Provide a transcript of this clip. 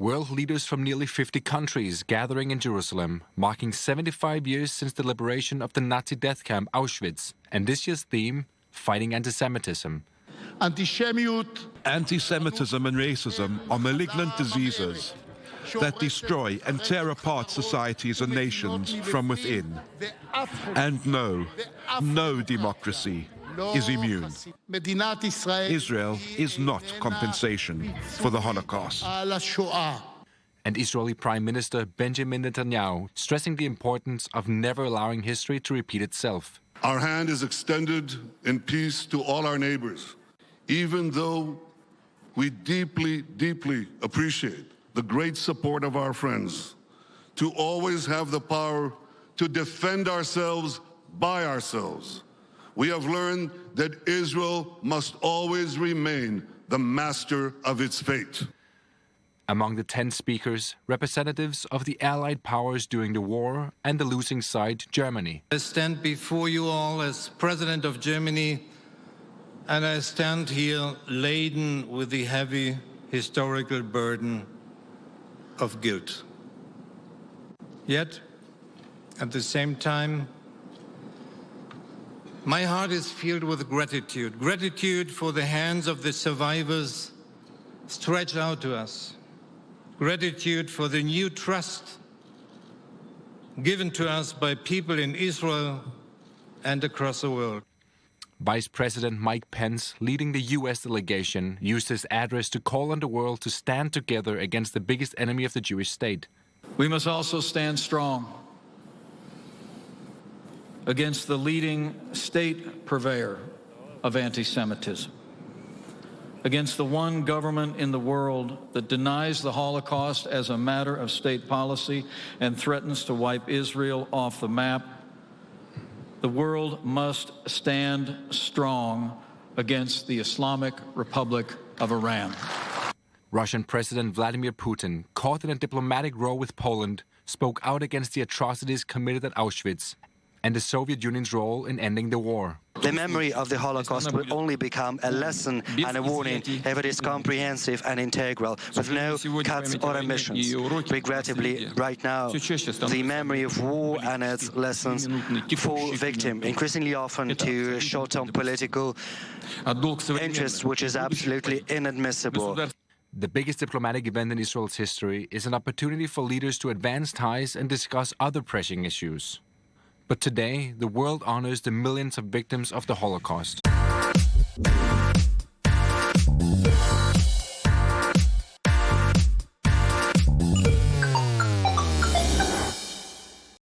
World leaders from nearly 50 countries gathering in Jerusalem, marking 75 years since the liberation of the Nazi death camp Auschwitz. And this year's theme, fighting anti-Semitism. Anti-Semitism and racism are malignant diseases that destroy and tear apart societies and nations from within. And no democracy is immune. Israel is not compensation for the Holocaust. And Israeli Prime Minister Benjamin Netanyahu stressing the importance of never allowing history to repeat itself. Our hand is extended in peace to all our neighbors, even though we deeply, deeply appreciate the great support of our friends, to always have the power to defend ourselves by ourselves. We have learned that Israel must always remain the master of its fate. Among the 10 speakers, representatives of the Allied powers during the war and the losing side, Germany. I stand before you all as President of Germany, and I stand here laden with the heavy historical burden of guilt. Yet, at the same time, my heart is filled with gratitude. Gratitude for the hands of the survivors stretched out to us. Gratitude for the new trust given to us by people in Israel and across the world. Vice President Mike Pence, leading the U.S. delegation, used his address to call on the world to stand together against the biggest enemy of the Jewish state. We must also stand strong against the leading state purveyor of anti-Semitism, against the one government in the world that denies the Holocaust as a matter of state policy and threatens to wipe Israel off the map. The world must stand strong against the Islamic Republic of Iran. Russian President Vladimir Putin, caught in a diplomatic row with Poland, spoke out against the atrocities committed at Auschwitz and the Soviet Union's role in ending the war. The memory of the Holocaust will only become a lesson and a warning if it is comprehensive and integral, with no cuts or omissions. Regrettably, right now, the memory of war and its lessons fall victim increasingly often to short-term political interests, which is absolutely inadmissible. The biggest diplomatic event in Israel's history is an opportunity for leaders to advance ties and discuss other pressing issues. But today, the world honors the millions of victims of the Holocaust.